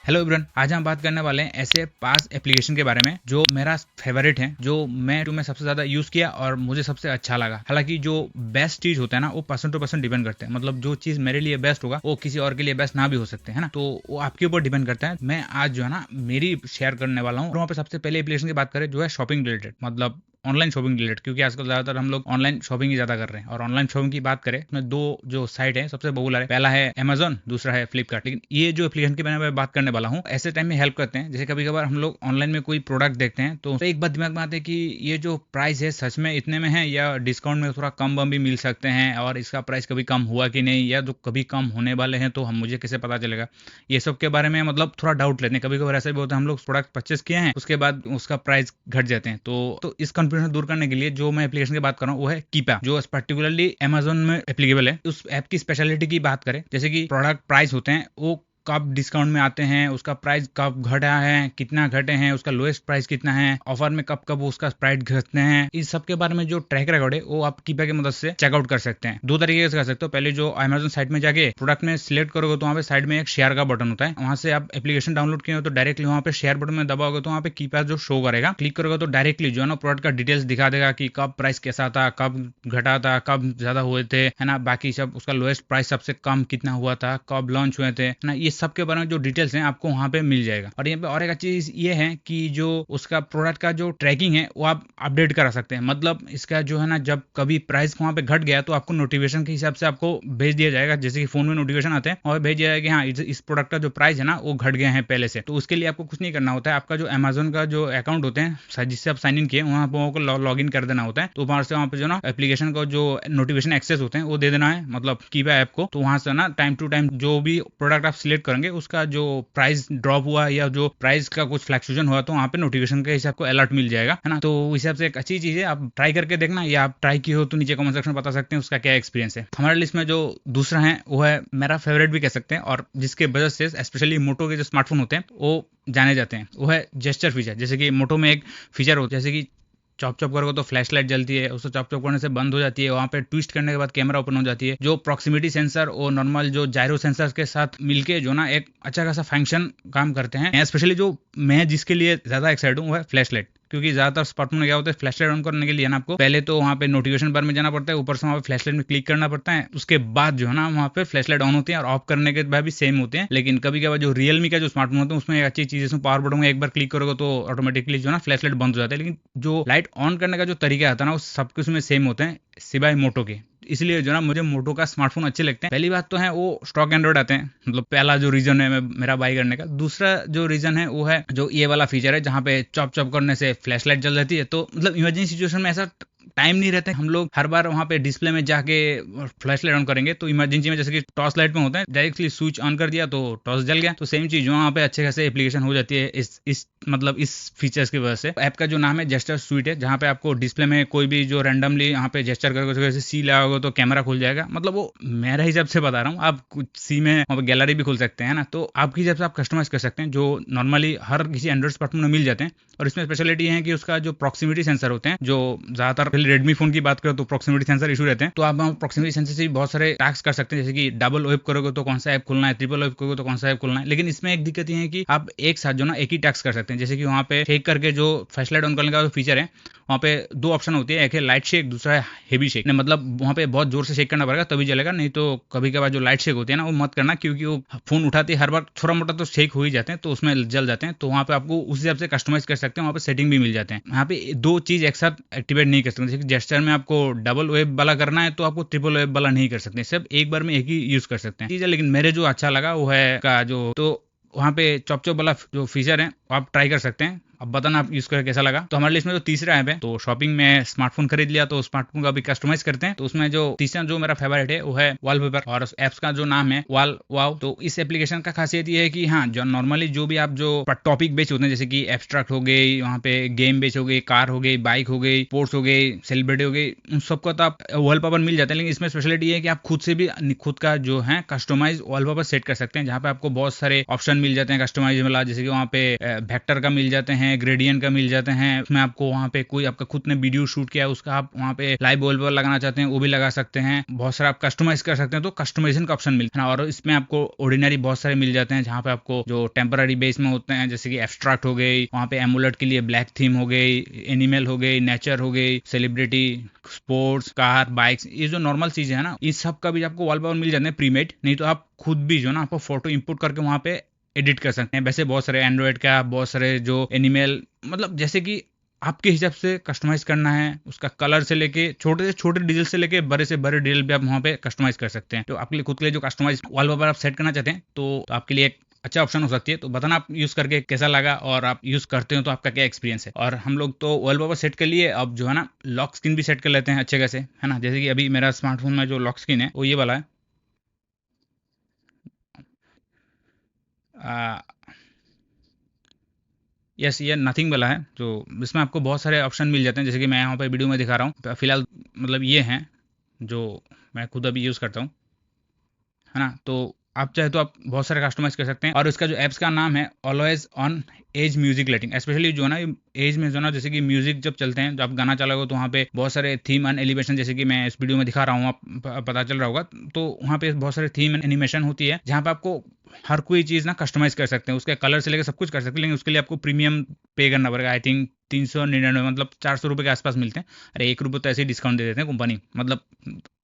Hello everyone, आज हम बात करने वाले हैं ऐसे 5 एप्लीकेशन के बारे में जो मेरा फेवरेट है, जो मैं सबसे ज्यादा यूज किया और मुझे सबसे अच्छा लगा। हालांकि जो बेस्ट चीज होता है ना, वो पर्सन टू पर्सन डिपेंड करते हैं। मतलब जो चीज मेरे लिए बेस्ट होगा वो किसी और के लिए बेस्ट ना भी हो सकते है ना, तो वो आपके ऊपर डिपेंड करता है। मैं आज जो है ना मेरी शेयर करने वाला हूँ। वहाँ पे सबसे पहले एप्लीकेशन की बात करें जो है शॉपिंग रिलेटेड, मतलब ऑनलाइन शॉपिंग रिलेटेड, क्योंकि आजकल ज्यादातर हम लोग ऑनलाइन शॉपिंग ही ज्यादा कर रहे हैं। और ऑनलाइन शॉपिंग की बात करें उसमें दो जो साइट है सबसे पॉपुलर है, पहला है अमेजोन, दूसरा है फ्लिपकार्ट। लेकिन ये जो एप्लीकेशन की मैं बात करने वाला हूँ ऐसे टाइम में हेल्प करते हैं। जैसे कभी कभार हम लोग ऑनलाइन में कोई प्रोडक्ट देखते हैं तो एक बात दिमाग में आती है कि ये जो प्राइस है सच में इतने में है या डिस्काउंट में थोड़ा कम बम भी मिल सकते हैं, और इसका प्राइस कभी कम हुआ कि नहीं, या जो कभी कम होने वाले हैं तो हम मुझे कैसे पता चलेगा। ये सब के बारे में मतलब थोड़ा डाउट लेते हैं। कभी कभार ऐसा भी होता है हम लोग प्रोडक्ट परचेस किए हैं, उसके बाद उसका प्राइस घट जाते हैं। तो इस कंफ्यूजन दूर करने के लिए जो मैं एप्लीकेशन की बात कर रहा हूँ वो है कीपा, जो पर्टिकुलरली अमेजोन में एप्लीकेबल है। उस ऐप की स्पेशलिटी की बात करें, जैसे कि प्रोडक्ट प्राइस होते हैं वो कब डिस्काउंट में आते हैं, उसका प्राइस कब घटा है, कितना घटे हैं, उसका लोएस्ट प्राइस कितना है, ऑफर में कब कब उसका प्राइस घटते हैं, इस सब के बारे में जो ट्रैक रिकॉर्ड है वो आप कीपा की मदद से चेकआउट कर सकते हैं। दो तरीके से कर सकते हो। पहले जो अमेजोन साइट में जाके प्रोडक्ट में सिलेक्ट करोगे तो वहाँ पे साइड में एक शेयर का बटन होता है, वहां से आप एप्लीकेशन डाउनलोड किए हो तो डायरेक्टली वहाँ पे शेयर बटन में दबाओगे तो वहाँ पे कीपा जो शो करेगा, क्लिक करोगे तो डायरेक्टली जो है ना प्रोडक्ट का डिटेल्स दिखा देगा कि कब प्राइस कैसा था, कब घटा था, कब ज्यादा हुए थे, है ना, बाकी सब उसका लोएस्ट प्राइस सबसे कम कितना हुआ था, कब लॉन्च हुए थे, है ना, ये सब के बारे में जो डिटेल्स हैं आपको वहां पे मिल जाएगा। और यहाँ पे और एक चीज ये है कि जो उसका प्रोडक्ट का जो ट्रैकिंग है वो आप अपडेट करा सकते हैं। मतलब इसका जो है ना जब कभी प्राइस वहां पे घट गया तो आपको नोटिफिकेशन के हिसाब से आपको भेज दिया जाएगा, जैसे कि फोन में नोटिफिकेशन आते हैं और भेज दिया जाएगा कि हाँ इस प्रोडक्ट का जो प्राइस है ना वो घट गया है पहले से। तो उसके लिए आपको कुछ नहीं करना होता है। आपका जो अमेजोन का जो अकाउंट होते हैं जिससे आप साइन इन किए वहां पर लॉग इन कर देना होता है। तो वहां से वहां पे जो ना एप्लीकेशन का जो नोटिफिकेशन एक्सेस होते हैं वो दे देना है, मतलब कीपा ऐप को। तो वहां से ना टाइम टू टाइम जो भी प्रोडक्ट आप सिलेक्ट करेंगे उसका जो प्राइस ड्रॉप हुआ या जो प्राइस का कुछ फ्लक्चुएशन हुआ तो वहां पे नोटिफिकेशन के हिसाब को अलर्ट मिल जाएगा, है ना। तो उस हिसाब से एक अच्छी चीज है, आप ट्राई करके देखना, या आप ट्राई किए हो तो नीचे कमेंट सेक्शन में बता सकते हैं उसका क्या एक्सपीरियंस है। हमारे लिस्ट में जो दूसरा है वो है मेरा फेवरेट भी कह सकते हैं, और जिसके वजह से स्पेशली मोटो के जो स्मार्टफोन होते हैं वो जाने जाते हैं, वो है जेस्चर फीचर। जैसे कि मोटो में एक फीचर होता है, जैसे कि चॉप चॉप करोगे तो फ्लैश लाइट जलती है, उसको चॉप चॉप करने से बंद हो जाती है, वहां पे ट्विस्ट करने के बाद कैमरा ओपन हो जाती है। जो प्रॉक्सिमिटी सेंसर और नॉर्मल जो जायरो सेंसर के साथ मिलके जो ना एक अच्छा खासा फंक्शन काम करते हैं। स्पेशली जो मैं जिसके लिए ज्यादा एक्साइटेड हूँ वो है फ्लैश लाइट, क्योंकि ज्यादातर स्मार्टफोन में क्या होता है फ्लैश लाइट ऑन करने के लिए ना आपको पहले तो वहाँ पे नोटिफिकेशन बार में जाना पड़ता है, ऊपर से वहाँ पे फ्लैश लाइट में क्लिक करना पड़ता है, उसके बाद जो है ना वहाँ पे फ्लैश लाइट ऑन होती है, और ऑफ करने के बाद भी सेम होते हैं। लेकिन कभी कभी जो रियलमी का जो स्मार्टफोन होता है उसमें एक अच्छी चीज, इसमें पावर बटन में एक बार क्लिक करोगे तो ऑटोमेटिकली जो है ना फ्लैश लाइट बंद हो जाता है। लेकिन जो लाइट ऑन करने का जो तरीका आता है ना वो सब कुछ में सेम होते हैं सिवाय मोटो के। इसलिए जो ना मुझे मोटो का स्मार्टफोन अच्छे लगते हैं। पहली बात तो है वो स्टॉक एंड्रॉइड आते हैं, मतलब पहला जो रीजन है मेरा बाई करने का। दूसरा जो रीजन है वो है जो ये वाला फीचर है जहाँ पे चॉप चॉप करने से फ्लैश लाइट जल जाती है। तो मतलब इमरजेंसी सिचुएशन में ऐसा टाइम नहीं रहता है हम लोग हर बार वहाँ पे डिस्प्ले में जाके फ्लैश लाइट ऑन करेंगे। तो इमरजेंसी में जैसे कि टॉर्च लाइट में होता है, डायरेक्टली स्विच ऑन कर दिया तो टॉर्च जल गया। तो सेम चीज वहाँ पे अच्छे खासे एप्लीकेशन हो जाती है इस फीचर्स की वजह से। ऐप का जो नाम है जेस्चर स्वीट है, जहाँ पे आपको डिस्प्ले में कोई भी जो रैंडमली यहाँ पे जेस्चर करोगे जैसे सी लगाओगे तो कैमरा खुल जाएगा। मतलब वो मेरा हिसाब से बता रहा हूँ, आप कुछ सी में वहाँ पे गैलरी भी खुल सकते हैं ना, तो आपके हिसाब से आप कस्टमाइज कर सकते हैं, जो नॉर्मली हर किसी एंड्रॉइड स्मार्टफोन में मिल जाते हैं। और इसमें स्पेशलिटी है कि उसका जो प्रॉक्सिमिटी सेंसर होते हैं, जो ज्यादातर रेडमी फोन की बात करो तो प्रॉक्सिमिटी सेंसर इशू रहते हैं, तो आप प्रॉक्सिमिटी सेंसर से बहुत सारे टास्क कर सकते हैं। जैसे कि डबल वेब करोगे तो कौन सा ऐप खुलना है, ट्रिपल वेब करोगे तो कौन सा ऐप खुलना है। लेकिन इसमें एक दिक्कत ये है कि आप एक साथ जो ना एक ही टास्क कर सकते हैं। जैसे कि वहाँ पे शेक करके जो फ्लैश लाइट ऑन करने का जो फीचर है वहाँ पे दो ऑप्शन होती है, एक है लाइट शेक, दूसरा है हेवी शेक। मतलब वहाँ पे बहुत जोर से शेक करना पड़ेगा तभी चलेगा, नहीं तो कभी कभार जो लाइट शेक होती है ना वो मत करना, क्योंकि वो फोन उठाते ही हर बार थोड़ा मोटा तो शेक हो ही जाते हैं तो उसमें जल जाते हैं। तो वहाँ पे आपको उस हिसाब से कस्टमाइज कर सकते हैं, वहाँ पे सेटिंग भी मिल जाते हैं। यहाँ पे दो चीज एक साथ एक्टिवेट नहीं कर सकते। जैसे जेस्चर में आपको डबल वेब वाला करना है तो आपको ट्रिपल वेब वाला नहीं कर सकते, सब एक बार में एक ही यूज कर सकते हैं चीज है। लेकिन मेरे जो अच्छा लगा वो है का जो, तो वहाँ पे चॉप चॉप वाला जो फीचर है आप ट्राई कर सकते हैं। अब बताना आप यूज करके कैसा लगा। तो हमारे लिस्ट में जो तीसरा ऐप है, तो शॉपिंग में स्मार्टफोन खरीद लिया तो स्मार्टफोन का भी कस्टमाइज करते हैं। तो उसमें जो तीसरा जो मेरा फेवरेट है वो है वॉलपेपर, और एप्स का जो नाम है वॉल वाव। तो इस एप्लीकेशन का खासियत ये है कि हाँ जो नॉर्मली जो भी आप जो टॉपिक बेच होते हैं, जैसे कि एब्स्ट्रैक्ट हो गई, वहाँ पे गेम बेच हो गई, कार हो गई, बाइक हो गई, स्पोर्ट्स हो गई, सेलिब्रिटी हो गई, उन सबका तो आप वॉलपेपर मिल जाते हैं। लेकिन इसमें स्पेशलिटी है कि आप खुद से भी खुद का जो है कस्टमाइज वॉलपेपर सेट कर सकते हैं, जहाँ पे आपको बहुत सारे ऑप्शन मिल जाते हैं कस्टमाइज वाला। जैसे कि वहाँ पे वेक्टर का मिल जाते हैं, हैं, ग्रेडियंट का मिल जाते हैं, उसमें आपको वहाँ पे कोई आपका खुद ने वीडियो शूट किया है उसका आप वहाँ पे लाइव वॉलपेपर लगाना चाहते हैं वो भी लगा सकते हैं। बहुत सारा आप कस्टमाइज कर सकते हैं, तो कस्टमाइजेशन का ऑप्शन मिलता है ना। और इसमें आपको ऑर्डिनरी बहुत सारे मिल जाते हैं जहाँ पे आपको जो टेम्पररी बेस में होते हैं, जैसे कि एब्स्ट्रैक्ट हो गई, वहाँ पे एमुलेट के लिए ब्लैक थीम हो गई, एनिमल हो गई, नेचर हो गई, सेलिब्रिटी, स्पोर्ट्स, कार, बाइक्स, ये जो नॉर्मल चीजें है ना, इस सब का भी आपको वॉलपेपर मिल जाते हैं प्रीमेड। नहीं तो आप खुद भी जो ना आपको फोटो इंपोर्ट करके वहाँ पे एडिट कर सकते हैं। वैसे बहुत सारे एंड्रॉइड का बहुत सारे जो एनिमल, मतलब जैसे कि आपके हिसाब से कस्टमाइज करना है, उसका कलर से लेके छोटे से छोटे डिटेल से लेके बड़े से बड़े डिटेल भी आप वहाँ पे कस्टमाइज कर सकते हैं। तो आपके लिए खुद के लिए जो कस्टमाइज वॉलपेपर आप सेट करना चाहते हैं तो आपके लिए एक अच्छा ऑप्शन हो सकती है। तो बताना आप यूज करके कैसा लगा और आप यूज करते हो तो आपका क्या एक्सपीरियंस है। और हम लोग तो वॉलपेपर सेट कर लिए, अब जो है ना लॉक स्क्रीन भी सेट कर लेते हैं अच्छे कैसे, है ना। जैसे कि अभी मेरा स्मार्टफोन में जो लॉक स्क्रीन है वो ये वाला है। यस, ये नथिंग वाला है, जो इसमें आपको बहुत सारे ऑप्शन मिल जाते हैं, जैसे कि मैं यहाँ पर वीडियो में दिखा रहा हूँ फिलहाल, मतलब ये हैं जो मैं खुद अभी यूज़ करता हूँ, है ना। तो आप चाहे तो आप बहुत सारे कस्टमाइज कर सकते हैं। और इसका जो ऐप्स का नाम है always on edge music lighting. Specially जो है ना एज में जो ना, जैसे कि म्यूजिक जब चलते हैं, जब आप गाना चलाओगे तो वहाँ पे बहुत सारे थीम एंड एलिवेशन, जैसे कि मैं इस वीडियो में दिखा रहा हूँ, आप पता चल रहा होगा, तो वहाँ पे बहुत सारे थीम एंड एनिमेशन होती है जहाँ पे आपको हर कोई चीज़ ना कस्टमाइज कर सकते हैं, उसके कलर से लेकर सब कुछ कर सकते हैं। लेकिन उसके लिए आपको प्रीमियम पे करना पड़ेगा, आई थिंक 399, मतलब 400 रुपये के आसपास मिलते हैं। अरे 1 रुपये तो ऐसे ही डिस्काउंट दे देते हैं कंपनी, मतलब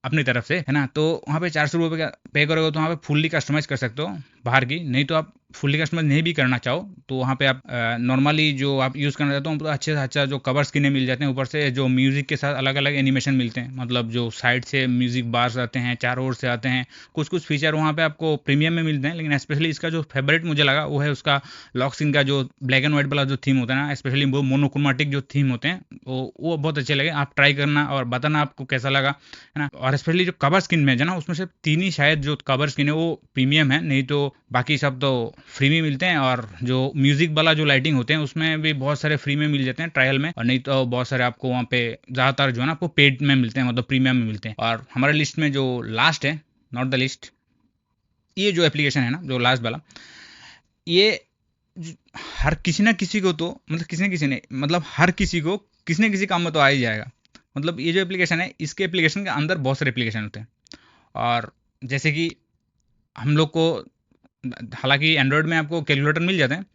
अपनी तरफ से, है ना। तो वहाँ पे 400 रुपये का पे करोगे तो वहाँ पे फुल्ली कस्टमाइज कर सकते हो बाहर की। नहीं तो आप फुल्ली कस्टमाइज नहीं भी करना चाहो तो वहाँ पे आप नॉर्मली जो आप यूज़ करना चाहते हो तो अच्छे से अच्छा जो कवर स्क्रीन मिल जाते हैं, ऊपर से जो म्यूजिक के साथ अलग अलग एनिमेशन मिलते हैं, मतलब जो साइड से म्यूजिक बार्स आते हैं, चारों ओर से आते हैं, कुछ कुछ फीचर वहाँ पे आपको प्रीमियम में मिलते हैं। लेकिन स्पेशली इसका जो फेवरेट मुझे लगा वो है उसका लॉक स्क्रीन का जो ब्लैक एंड व्हाइट वाला जो थीम होता है ना, स्पेशली वो मोनोक्रोमेटिक जो थीम होते हैं वो बहुत अच्छे लगे। आप ट्राई करना और बताना आपको कैसा लगा, है ना। और स्पेशली जो कवर स्क्रीन में है ना, उसमें से 3 ही शायद जो कवर स्क्रीन है वो प्रीमियम है, नहीं तो बाकी सब तो फ्री में मिलते हैं। और जो म्यूजिक वाला जो लाइटिंग होते हैं उसमें भी बहुत सारे फ्री में मिल जाते हैं ट्रायल में, और नहीं तो बहुत सारे आपको वहाँ पे ज़्यादातर जो है ना आपको पेड में मिलते हैं, मतलब प्रीमियम में मिलते हैं। और हमारे लिस्ट में जो लास्ट है, नॉट द लिस्ट, ये जो एप्लीकेशन है ना जो लास्ट वाला, ये हर किसी ना किसी को तो, मतलब किसी न किसी ने, मतलब हर किसी को किसी न किसी काम में तो आ ही जाएगा। मतलब ये जो एप्लीकेशन है, इसके एप्लीकेशन के अंदर बहुत सारे एप्लीकेशन होते हैं। और जैसे कि हम लोग को, हालांकि एंड्रॉयड में आपको कैलकुलेटर मिल जाते हैं,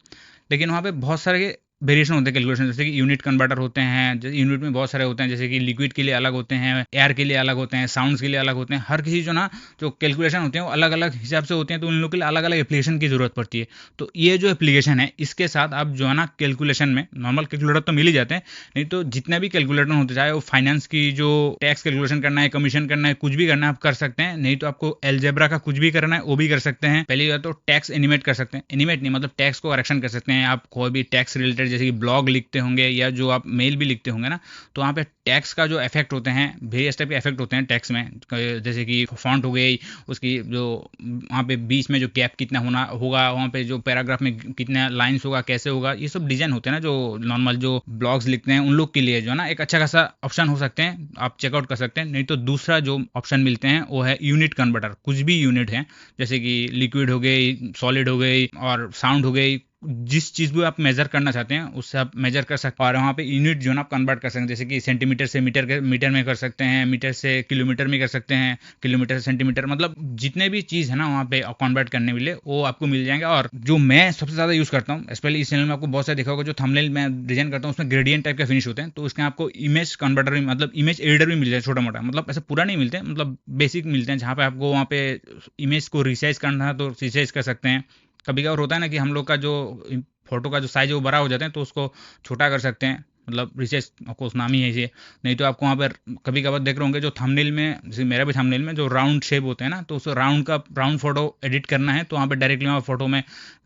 लेकिन वहाँ पे बहुत सारे वेरिएशन होते हैं कैलकुलेशन, जैसे कि यूनिट कन्वर्टर होते हैं, जैसे यूनिट में बहुत सारे होते हैं, जैसे कि लिक्विड के लिए अलग होते हैं, एयर के लिए अलग होते हैं, साउंड्स के लिए अलग होते हैं। हर किसी जो ना जो कैलकुलेशन होते हैं वो अलग अलग हिसाब से होते हैं, तो उन लोग के लिए अलग अलग एप्लीकेशन की जरूरत पड़ती है। तो ये जो एप्लीकेशन है इसके साथ आप जो है ना कैलकुलेशन में, नॉर्मल कैलकुलेटर तो मिल ही जाते हैं, नहीं तो जितने भी कैलकुलेटर होते, चाहे वो फाइनेंस की जो टैक्स कैलकुलेशन करना है, कमीशन करना है, कुछ भी करना है आप कर सकते हैं। नहीं तो आपको एलजेब्रा का कुछ भी करना है वो भी कर सकते हैं। पहली बात तो टैक्स एनिमेट कर सकते हैं, एनिमेट नहीं मतलब टैक्स को करेक्शन कर सकते हैं। आप कोई भी टैक्स रिलेटेड जैसे कि ब्लॉग लिखते होंगे या जो आप मेल भी लिखते होंगे ना, तो वहाँ पे टैक्स का जो इफेक्ट होते हैं, वेरियस टाइप के इफेक्ट होते हैं टैक्स में, जैसे कि फॉन्ट हो गई, उसकी जो वहाँ पे बीच में जो गैप कितना होना होगा, वहाँ पे जो पैराग्राफ में कितना लाइन्स होगा, कैसे होगा, ये सब डिजाइन होते हैं ना जो नॉर्मल जो ब्लॉग्स लिखते हैं उन लोग के लिए जो है ना एक अच्छा खासा ऑप्शन हो सकते हैं, आप चेकआउट कर सकते हैं। नहीं तो दूसरा जो ऑप्शन मिलते हैं वो है यूनिट कन्वर्टर। कुछ भी यूनिट है, जैसे कि लिक्विड हो गई, सॉलिड हो गई और साउंड हो गई, जिस चीज़ को आप मेजर करना चाहते हैं उससे आप मेजर कर सकते हैं। और वहाँ पे यूनिट जो है ना आप कन्वर्ट कर सकते हैं, जैसे कि सेंटीमीटर से मीटर में कर सकते हैं, मीटर से किलोमीटर में कर सकते हैं, किलोमीटर से सेंटीमीटर, मतलब जितने भी चीज़ है ना वहाँ पे कन्वर्ट करने के लिए वो आपको मिल जाएंगे। और जो मैं सबसे ज़्यादा यूज़ करता हूँ, स्पेशली इस चैनल में आपको बहुत सारे देखा होगा, जो थंबनेल में डिजाइन करता हूँ उसमें ग्रेडियंट टाइप का फिनिश होते हैं, तो उसके आपको इमेज कन्वर्टर भी, मतलब इमेज एडिटर भी मिल जाए छोटा मोटा, मतलब ऐसे पूरा नहीं मिलते, मतलब बेसिक मिलते हैं, जहाँ पे आपको वहाँ पे इमेज को रिसाइज करना है तो रिसाइज कर सकते हैं। कभी कभार होता है ना कि हम लोग का जो फोटो का जो साइज है वो बड़ा हो जाता है, तो उसको छोटा कर सकते हैं, मतलब रिसेस ऑफकोर्स नाम ही है ये। नहीं तो आपको वहाँ पर कभी कभार देख रहे होंगे जो थंबनेल में, जैसे मेरा भी थंबनेल में जो राउंड शेप होते हैं ना, तो उस राउंड फोटो एडिट करना है तो वहाँ पे डायरेक्टली वहाँ फोटो में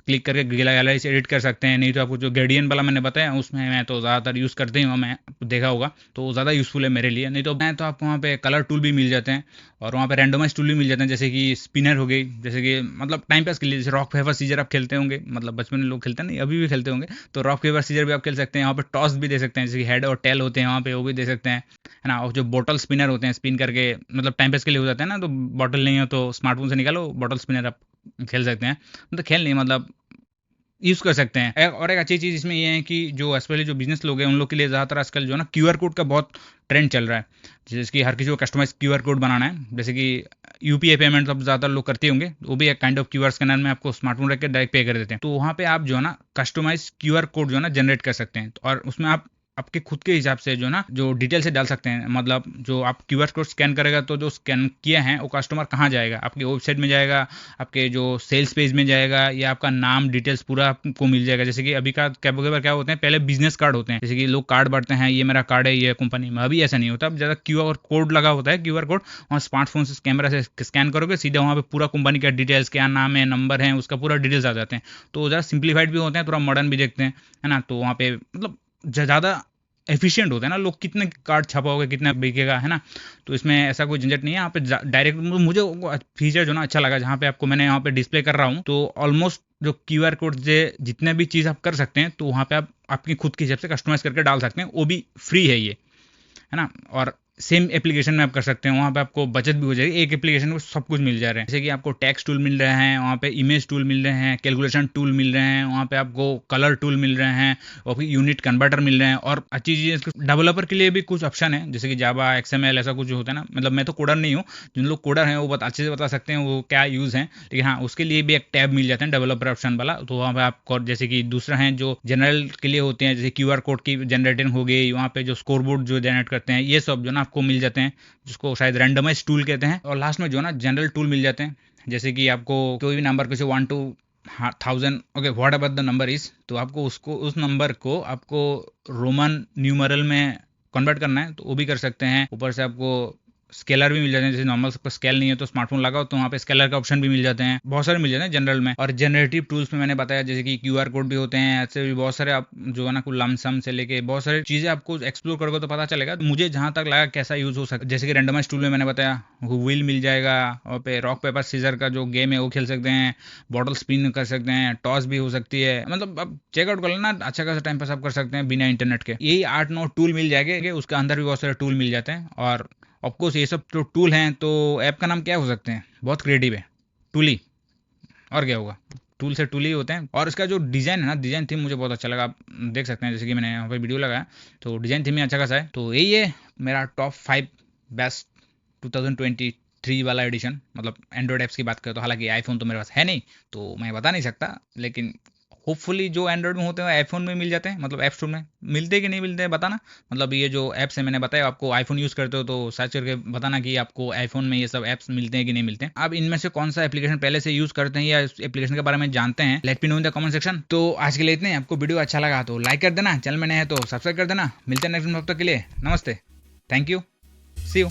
क्लिक करके गैलरी से एडिट कर सकते हैं। नहीं तो आपको जो ग्रेडियंट वाला मैंने बताया उसमें मैं तो ज़्यादातर यूज़ करते ही हूँ, मैं देखा होगा, तो ज़्यादा यूज़फुल है मेरे लिए। नहीं तो मैं तो आपको वहाँ पे कलर टूल भी मिल जाते हैं और वहाँ पे रैंडमाइज टूल भी मिल जाते हैं, जैसे कि स्पिनर हो गई, जैसे कि मतलब टाइम पास के लिए, जैसे रॉक पेपर सीजर आप खेलते होंगे, मतलब बचपन में लोग खेलते हैं, नहीं अभी भी खेलते होंगे, तो रॉक पेपर सीजर भी आप खेल सकते हैं। वहाँ पे टॉस भी दे सकते हैं, जैसे कि हेड और टेल होते हैं वहाँ पे, वो भी दे सकते हैं, है ना। और जो बॉटल स्पिनर होते हैं, स्पिन करके मतलब टाइम पास के लिए हो जाते हैं ना, तो बॉटल नहीं हो तो स्मार्टफोन से निकालो बॉटल स्पिनर आप खेल सकते हैं, मतलब खेल नहीं मतलब यूज कर सकते हैं। और एक अच्छी चीज इसमें ये है कि जो स्पेशली जो बिजनेस लोग हैं उन लोग के लिए ज्यादातर आजकल जो है ना QR कोड का बहुत ट्रेंड चल रहा है, जैसे कि हर किसी को कस्टमाइज QR कोड बनाना है। जैसे कि UPI पेमेंट अब ज्यादा लोग करते होंगे, वो भी एक काइंड ऑफ QR स्कैनर में आपको स्मार्टफोन रख के डायरेक्ट पे कर देते हैं। तो वहाँ पे आप जो है ना कस्टमाइज QR कोड जो है ना जनरेट कर सकते हैं, और उसमें आप आपके खुद के हिसाब से जो ना जो डिटेल से डाल सकते हैं। मतलब जो आप QR कोड स्कैन करेगा तो जो स्कैन किया है वो कस्टमर कहाँ जाएगा, आपकी वेबसाइट में जाएगा, आपके जो सेल्स पेज में जाएगा, या आपका नाम डिटेल्स पूरा आपको मिल जाएगा। जैसे कि अभी का क्या होते हैं, पहले बिजनेस कार्ड होते हैं, जैसे कि लोग कार्ड बांटते हैं, ये मेरा कार्ड है, ये कंपनी में। अभी ऐसा नहीं होता, अब ज़्यादा QR कोड लगा होता है। QR कोड वहाँ स्मार्टफोन से कैमरा से स्कैन करोगे, सीधा वहाँ पे पूरा कंपनी का डिटेल्स, क्या नाम है, नंबर है, उसका पूरा डिटेल्स आ जाते हैं। तो ज़्यादा सिंप्लीफाइड भी होते हैं, थोड़ा मॉडर्न भी देखते हैं, है ना। तो वहाँ पे मतलब ज़्यादा एफिशिएंट होता है ना, लोग कितने कार्ड छपाओगे, कितना बिकेगा, है ना। तो इसमें ऐसा कोई झंझट नहीं है। यहाँ पे डायरेक्ट मुझे फीचर जो ना अच्छा लगा, जहाँ पे आपको मैंने यहाँ पे डिस्प्ले कर रहा हूँ, तो ऑलमोस्ट जो QR कोड से जितने भी चीज़ आप कर सकते हैं, तो वहाँ पे आप अपनी खुद की हिसाब से कस्टमाइज करके डाल सकते हैं, वो भी फ्री है ये, है ना। और सेम एप्लीकेशन में आप कर सकते हैं, वहाँ पे आपको बचत भी हो जाएगी, एक एप्लीकेशन में सब कुछ मिल जा रहा है। जैसे कि आपको टेक्स्ट टूल मिल रहे हैं, वहाँ पे इमेज टूल मिल रहे हैं, कैलकुलेशन टूल मिल रहे हैं, वहाँ पे आपको कलर टूल मिल रहे हैं, और फिर यूनिट कन्वर्टर मिल रहे हैं। और अच्छी चीज़, डेवलपर के लिए भी कुछ ऑप्शन है, जैसे कि जावा, XML, ऐसा कुछ होता है ना। मतलब मैं तो कोडर नहीं हूँ, जिन लोग कोडर हैं वो अच्छे से बता सकते हैं वो क्या यूज़ है, लेकिन हाँ उसके लिए भी एक टैब मिल जाता है डेवलपर ऑप्शन वाला। तो वहाँ पे आपको, जैसे कि दूसरा है जो जनरल के लिए होते हैं, जैसे QR कोड की जनरेटिंग हो गई, वहाँ पे जो स्कोर बोर्ड जो जनरेट करते हैं, ये सब जो ना आपको मिल जाते हैं, जिसको शायद रैंडमाइज टूल कहते हैं। और लास्ट में जो ना जनरल टूल मिल जाते हैं, जैसे कि आपको कोई भी नंबर किसी 1 to 1000, okay what ever the number is, तो आपको उसको, उस नंबर को आपको रोमन न्यूमरल में कन्वर्ट करना है, तो वो भी कर सकते हैं। ऊपर से आपको स्केलर भी मिल जाते हैं, जैसे नॉर्मल सबका स्केल नहीं है तो स्मार्टफोन लगाओ तो वहाँ पे स्केलर का ऑप्शन भी मिल जाते हैं, बहुत सारे मिल जाते हैं जनरल में। और जनरेटिव टूल्स में मैंने बताया, जैसे कि QR कोड भी होते हैं, ऐसे भी बहुत सारे आप जो है ना कुछ लमसम से लेके बहुत सारी चीजें आपको एक्सप्लोर करोगे तो पता चलेगा। मुझे जहां तक लगा कैसा यूज हो सकता है, जैसे कि रैंडमाइज टूल में मैंने बताया व्हील मिल जाएगा, और पे रॉक पेपर सीजर का जो गेम है वो खेल सकते हैं, बॉटल स्पिन कर सकते हैं, टॉस भी हो सकती है। मतलब अब चेकआउट कर लेना, अच्छा खासा टाइम पास आप कर सकते हैं बिना इंटरनेट के। यही 8-9 टूल मिल जाएंगे, उसके अंदर भी बहुत सारे टूल मिल जाते हैं। और ऑफकोर्स ये सब जो टूल हैं, तो ऐप का नाम क्या हो सकते हैं, बहुत क्रिएटिव है, टूली, और क्या होगा, टूल से टूल ही होते हैं। और इसका जो डिज़ाइन है ना, डिज़ाइन थीम मुझे बहुत अच्छा लगा, आप देख सकते हैं, जैसे कि मैंने यहाँ पर वीडियो लगाया तो डिज़ाइन थीम ही अच्छा खासा है। तो यही है मेरा टॉप 5 बेस्ट 2023 वाला एडिशन। मतलब एंड्रॉयड ऐप्स की बात करें तो, हालांकि आईफोन तो मेरे पास है नहीं तो मैं बता नहीं सकता, लेकिन होपफुली जो एंड्रॉयड में होते हैं आईफोन में मिल जाते हैं। मतलब ऐप स्टोर में मिलते हैं कि नहीं मिलते हैं बताना। मतलब ये जो ऐप्स है मैंने बताया, आपको आईफोन यूज़ करते हो तो सर्च करके बताना कि आपको आईफोन में ये सब ऐप्स मिलते हैं कि नहीं मिलते हैं। आप इनमें से कौन सा एप्लीकेशन पहले से यूज़ करते हैं या इस एप्लीकेशन के बारे में जानते हैं, let me know in the comment section. तो आज के लिए इतने। आपको वीडियो अच्छा लगा तो लाइक कर देना, चैनल में नए हैं तो सब्सक्राइब कर देना। मिलते हैं नेक्स्ट वीडियो, तब तक के लिए नमस्ते, थैंक यू, सी यू।